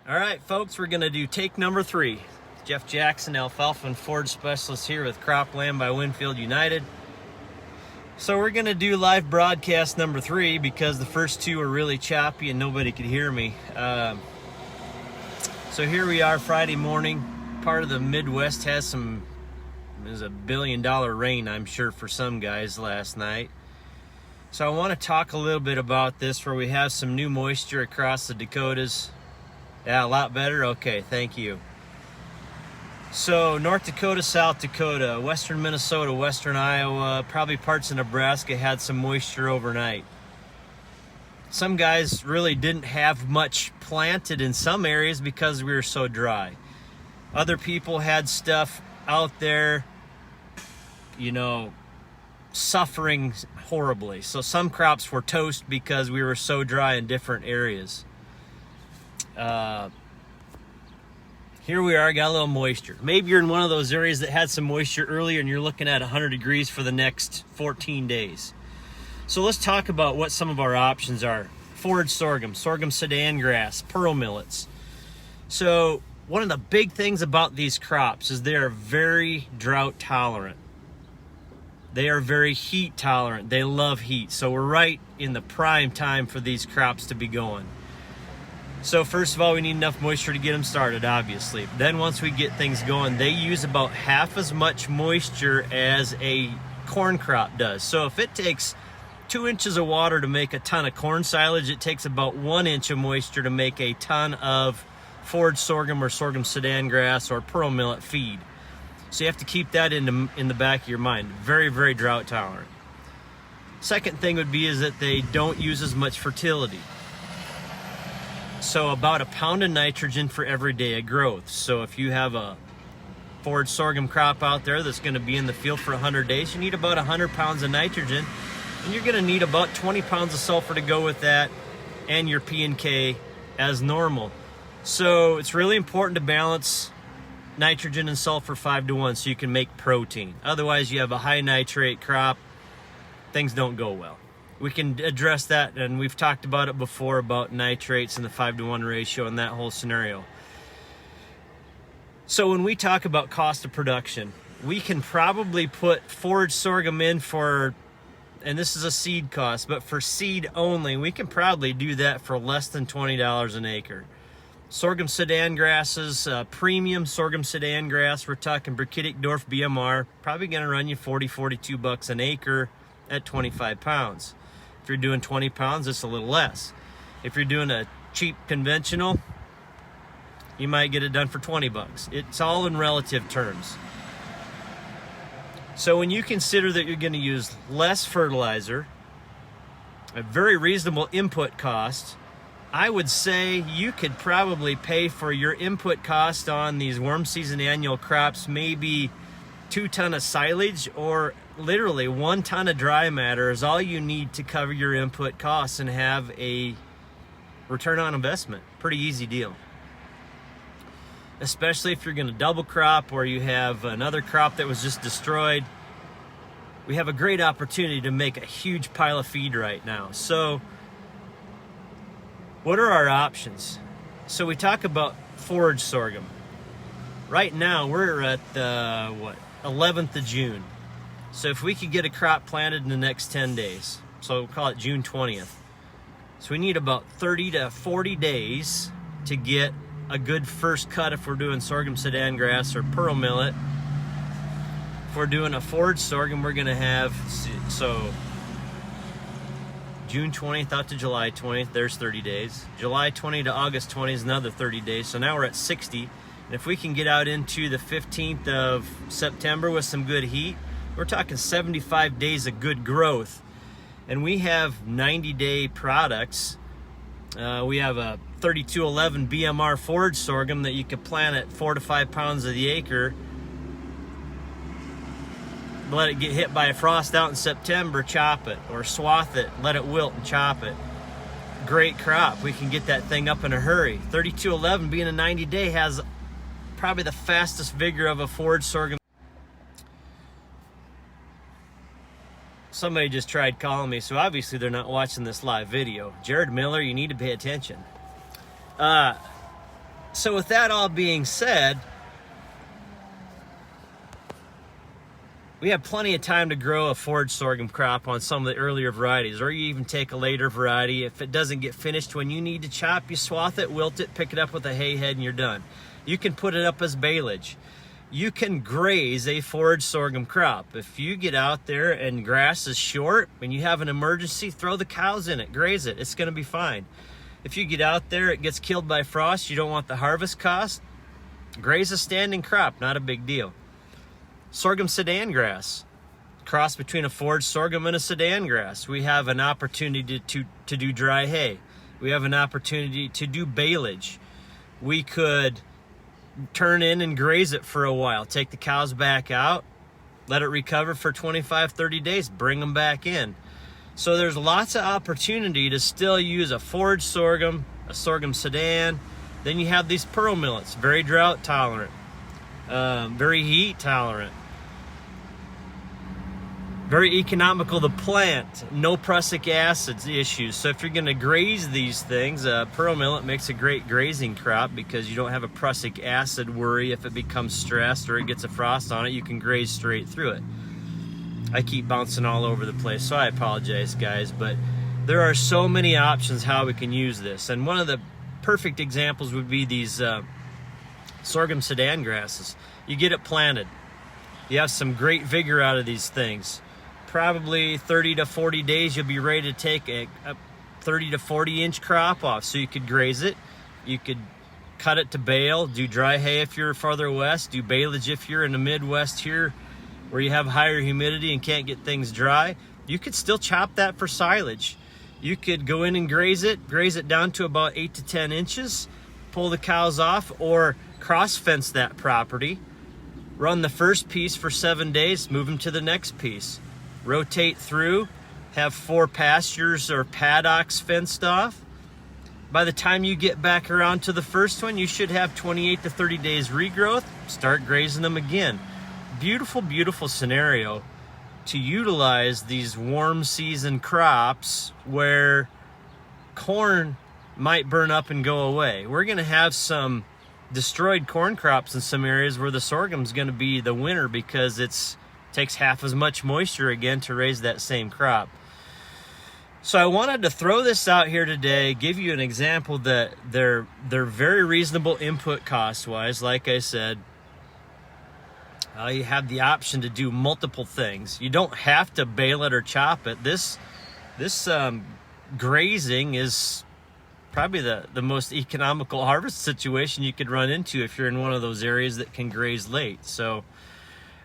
All right, folks, we're going to do take number 3. Jeff Jackson, alfalfa and forage specialist here with Cropland by Winfield United. So we're going to do live broadcast number 3 because the first 2 are really choppy and nobody could hear me. So here we are Friday morning. Part of the Midwest has it was a $1 billion rain, I'm sure, for some guys last night. So I want to talk a little bit about this where we have some new moisture across the Dakotas. Yeah, a lot better? Okay, thank you. So North Dakota, South Dakota, western Minnesota, western Iowa, probably parts of Nebraska had some moisture overnight. Some guys really didn't have much planted in some areas because we were so dry. Other people had stuff out there, suffering horribly. So some crops were toast because we were so dry in different areas. Here we are, got a little moisture. Maybe you're in one of those areas that had some moisture earlier and you're looking at 100 degrees for the next 14 days. So let's talk about what some of our options are. Forage sorghum, sorghum sudan grass, pearl millets. So one of the big things about these crops is they are very drought tolerant. They are very heat tolerant. They love heat. So we're right in the prime time for these crops to be going. So first of all, we need enough moisture to get them started, obviously. Then once we get things going, they use about half as much moisture as a corn crop does. So if it takes 2 inches of water to make a ton of corn silage, it takes about 1 inch of moisture to make a ton of forage sorghum or sorghum sudan grass or pearl millet feed. So you have to keep that in the back of your mind. Very, very drought tolerant. Second thing would be is that they don't use as much fertility. So about a pound of nitrogen for every day of growth. So if you have a forage sorghum crop out there that's going to be in the field for 100 days, you need about 100 pounds of nitrogen, and you're going to need about 20 pounds of sulfur to go with that, and your P and K as normal. So it's really important to balance nitrogen and sulfur 5-to-1 so you can make protein. Otherwise, you have a high nitrate crop, things don't go well. We can address that, and we've talked about it before about nitrates and the 5-to-1 ratio and that whole scenario. So when we talk about cost of production, we can probably put forage sorghum in for, and this is a seed cost, but for seed only, we can probably do that for less than $20 an acre. Sorghum sudan grasses, premium sorghum sudan grass, we're talking Burkitic Dorf BMR, probably going to run you $40-42 an acre at 25 pounds. If you're doing 20 pounds, it's a little less. If you're doing a cheap conventional, you might get it done for 20 bucks. It's all in relative terms. So when you consider that you're going to use less fertilizer, a very reasonable input cost, I would say you could probably pay for your input cost on these warm season annual crops, maybe 2 ton of silage, or literally 1 ton of dry matter is all you need to cover your input costs and have a return on investment. Pretty easy deal. Especially if you're going to double crop or you have another crop that was just destroyed. We have a great opportunity to make a huge pile of feed right now. So what are our options? So we talk about forage sorghum. Right now we're at the 11th of June. So if we could get a crop planted in the next 10 days, so we'll call it June 20th. So we need about 30 to 40 days to get a good first cut if we're doing sorghum sudan grass or pearl millet. If we're doing a forage sorghum, we're going to have, so June 20th out to July 20th, there's 30 days. July 20 to August 20 is another 30 days. So now we're at 60. And if we can get out into the 15th of September with some good heat, we're talking 75 days of good growth. And we have 90-day products. We have a 3211 BMR forage sorghum that you could plant at 4 to 5 pounds of the acre. Let it get hit by a frost out in September, chop it, or swath it, let it wilt and chop it. Great crop. We can get that thing up in a hurry. 3211 being a 90-day has probably the fastest vigor of a forage sorghum. Somebody just tried calling me, so obviously they're not watching this live video. Jared Miller, you need to pay attention. So with that all being said, we have plenty of time to grow a forage sorghum crop on some of the earlier varieties, or you even take a later variety. If it doesn't get finished when you need to chop, you swath it, wilt it, pick it up with a hay head, and you're done. You can put it up as baleage. You can graze a forage sorghum crop. If you get out there and grass is short and you have an emergency, throw the cows in it, graze it. It's going to be fine. If you get out there, it gets killed by frost, you don't want the harvest cost, graze a standing crop, not a big deal. Sorghum sedan grass, cross between a forage sorghum and a sedan grass. We have an opportunity to do dry hay. We have an opportunity to do baleage. We could turn in and graze it for a while, take the cows back out, let it recover for 25, 30 days, bring them back in. So there's lots of opportunity to still use a forage sorghum, a sorghum sedan. Then you have these pearl millets, very drought tolerant, very heat tolerant, very economical to plant, no prussic acid issues. So if you're going to graze these things, pearl millet makes a great grazing crop because you don't have a prussic acid worry. If it becomes stressed or it gets a frost on it, you can graze straight through it. I keep bouncing all over the place, so I apologize, guys, but there are so many options how we can use this. And one of the perfect examples would be these sorghum sedan grasses. You get it planted. You have some great vigor out of these things. Probably 30 to 40 days, you'll be ready to take a 30 to 40 inch crop off. So you could graze it, you could cut it to bale, do dry hay if you're farther west, do baleage if you're in the Midwest here where you have higher humidity and can't get things dry. You could still chop that for silage. You could go in and graze it down to about 8 to 10 inches, pull the cows off, or cross fence that property, run the first piece for 7 days, move them to the next piece, rotate through, have 4 pastures or paddocks fenced off. By the time you get back around to the first one, you should have 28 to 30 days regrowth, start grazing them again. Beautiful, beautiful scenario to utilize these warm season crops where corn might burn up and go away. We're going to have some destroyed corn crops in some areas where the sorghum's going to be the winner because it takes half as much moisture again to raise that same crop. So I wanted to throw this out here today, give you an example that they're very reasonable input cost wise. Like I said, you have the option to do multiple things. You don't have to bale it or chop it. This grazing is probably the most economical harvest situation you could run into if you're in one of those areas that can graze late. So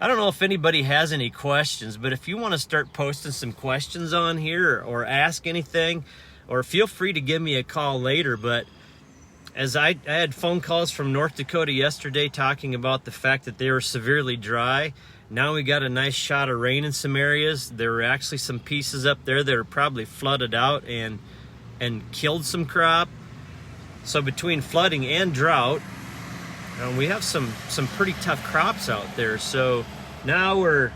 I don't know if anybody has any questions, but if you want to start posting some questions on here or ask anything, or feel free to give me a call later. But as I had phone calls from North Dakota yesterday talking about the fact that they were severely dry. Now we got a nice shot of rain in some areas. There were actually some pieces up there that are probably flooded out and killed some crop. So between flooding and drought, we have some pretty tough crops out there. So now we're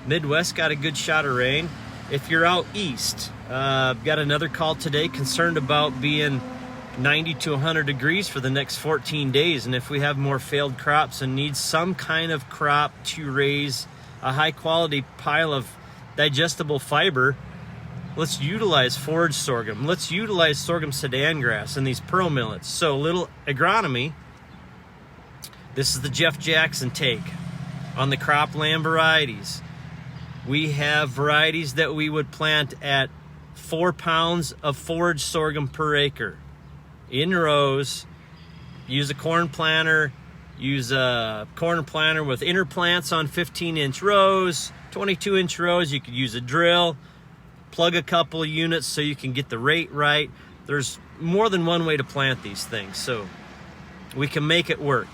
Midwest got a good shot of rain. If you're out east, got another call today concerned about being 90 to 100 degrees for the next 14 days. And if we have more failed crops and need some kind of crop to raise a high quality pile of digestible fiber, let's utilize forage sorghum. Let's utilize sorghum sedan grass and these pearl millets. So little agronomy. This is the Jeff Jackson take on the cropland varieties. We have varieties that we would plant at 4 pounds of forage sorghum per acre in rows. Use a corn planter, use a corn planter with inner plants on 15-inch rows, 22-inch rows. You could use a drill, plug a couple of units so you can get the rate right. There's more than one way to plant these things, so we can make it work.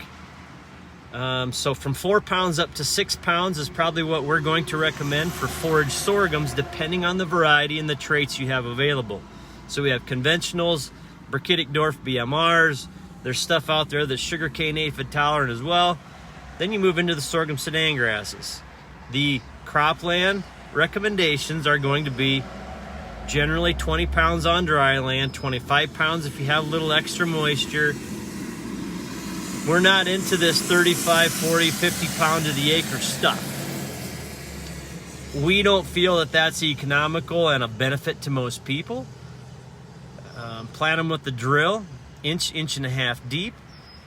So from 4 pounds up to 6 pounds is probably what we're going to recommend for forage sorghums, depending on the variety and the traits you have available. So we have conventionals, Burkitic dwarf BMRs. There's stuff out there that's sugarcane aphid tolerant as well. Then you move into the sorghum sedan grasses. The cropland recommendations are going to be generally 20 pounds on dry land, 25 pounds if you have a little extra moisture. We're not into this 35, 40, 50 pound to the acre stuff. We don't feel that that's economical and a benefit to most people. Plant them with the drill, inch and a half deep.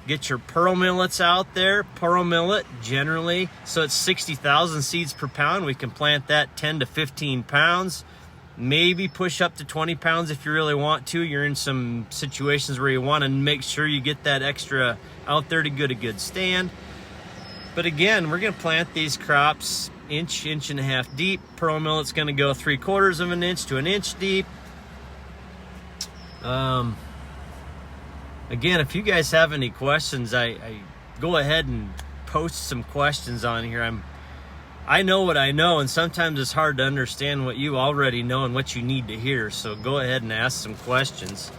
Get your pearl millets out there. Pearl millet generally, so it's 60,000 seeds per pound. We can plant that 10 to 15 pounds. Maybe push up to 20 pounds if you really want to. You're in some situations where you want to make sure you get that extra out there to get a good stand. But again, we're going to plant these crops inch and a half deep. Pearl millet's going to go 3/4 of an inch to an inch deep. Again, if you guys have any questions, I go ahead and post some questions on here. I know what I know, and sometimes it's hard to understand what you already know and what you need to hear. So go ahead and ask some questions.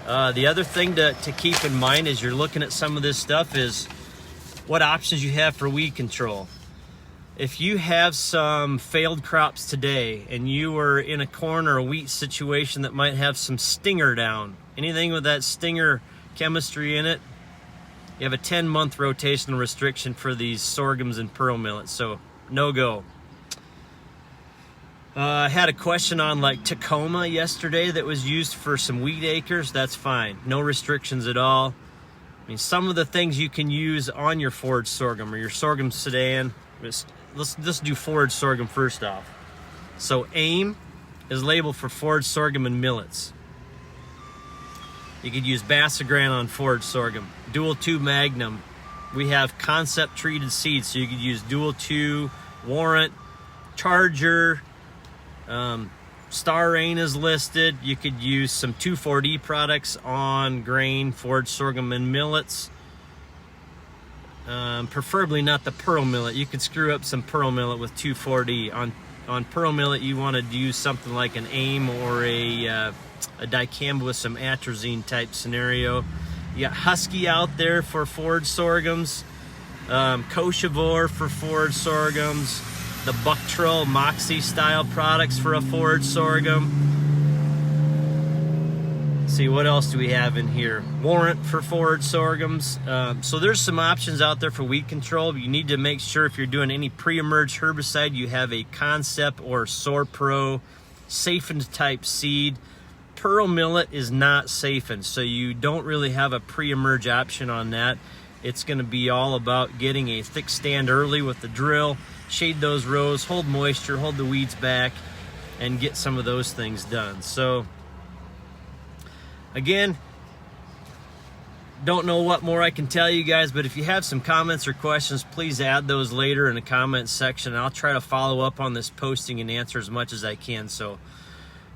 The other thing to keep in mind as you're looking at some of this stuff is what options you have for weed control. If you have some failed crops today and you are in a corn or a wheat situation that might have some stinger down, anything with that stinger chemistry in it, you have a 10-month rotational restriction for these sorghums and pearl millets, so no go. I had a question on like Tacoma yesterday that was used for some wheat acres. That's fine, no restrictions at all. I mean, some of the things you can use on your forage sorghum or your sorghum sedan. Let's just do forage sorghum first off. So AIM is labeled for forage sorghum and millets. You could use Bassagran on forage sorghum. Dual 2 Magnum. We have concept treated seeds, so you could use Dual 2, Warrant, Charger, Star Rain is listed. You could use some 2,4-D products on grain, forage sorghum, and millets. Preferably not the pearl millet. You could screw up some pearl millet with 2,4-D. On pearl millet, you want to use something like an AIM or a dicamba with some atrazine type scenario. You got Husky out there for forage sorghums, Koshivore for forage sorghums, the Bucktrill Moxie style products for a forage sorghum. See, what else do we have in here? Warrant for forage sorghums. So there's some options out there for weed control. You need to make sure if you're doing any pre-emerge herbicide, you have a Concept or Soar Pro Safened type seed. Pearl millet is not safened, so you don't really have a pre-emerge option on that. It's going to be all about getting a thick stand early with the drill, shade those rows, hold moisture, hold the weeds back, and get some of those things done. So again, don't know what more I can tell you guys, but if you have some comments or questions, please add those later in the comments section. I'll try to follow up on this posting and answer as much as I can. So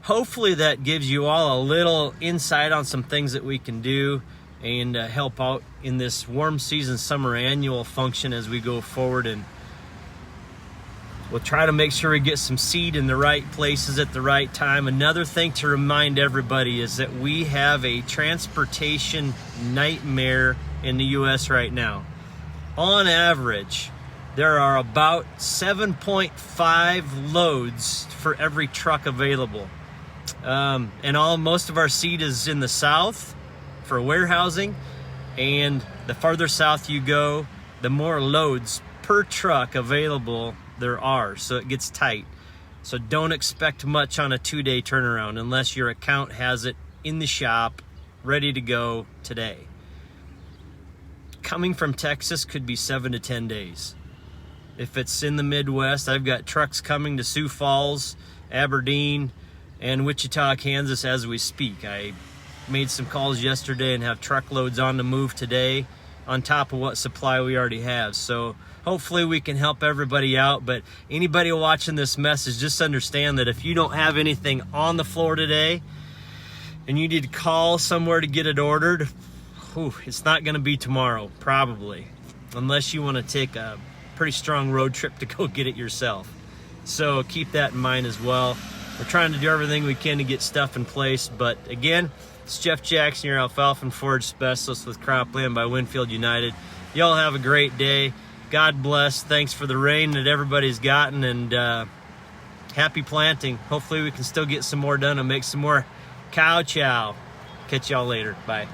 hopefully that gives you all a little insight on some things that we can do and help out in this warm season summer annual function as we go forward, and we'll try to make sure we get some seed in the right places at the right time. Another thing to remind everybody is that we have a transportation nightmare in the US right now. On average, there are about 7.5 loads for every truck available. And most of our seed is in the south for warehousing, and the farther south you go, the more loads per truck available there are, so it gets tight. So don't expect much on a 2-day turnaround unless your account has it in the shop ready to go today. Coming from Texas could be 7 to 10 days. If it's in the Midwest, I've got trucks coming to Sioux Falls, Aberdeen, and Wichita, Kansas as we speak. I made some calls yesterday and have truckloads on the move today on top of what supply we already have. So hopefully we can help everybody out. But anybody watching this message, just understand that if you don't have anything on the floor today and you need to call somewhere to get it ordered, it's not going to be tomorrow, probably, unless you want to take a pretty strong road trip to go get it yourself. So keep that in mind as well. We're trying to do everything we can to get stuff in place. But again, it's Jeff Jackson, your alfalfa and forage specialist with Cropland by Winfield United. Y'all have a great day. God bless. Thanks for the rain that everybody's gotten, and happy planting. Hopefully we can still get some more done and make some more cow chow. Catch y'all later. Bye.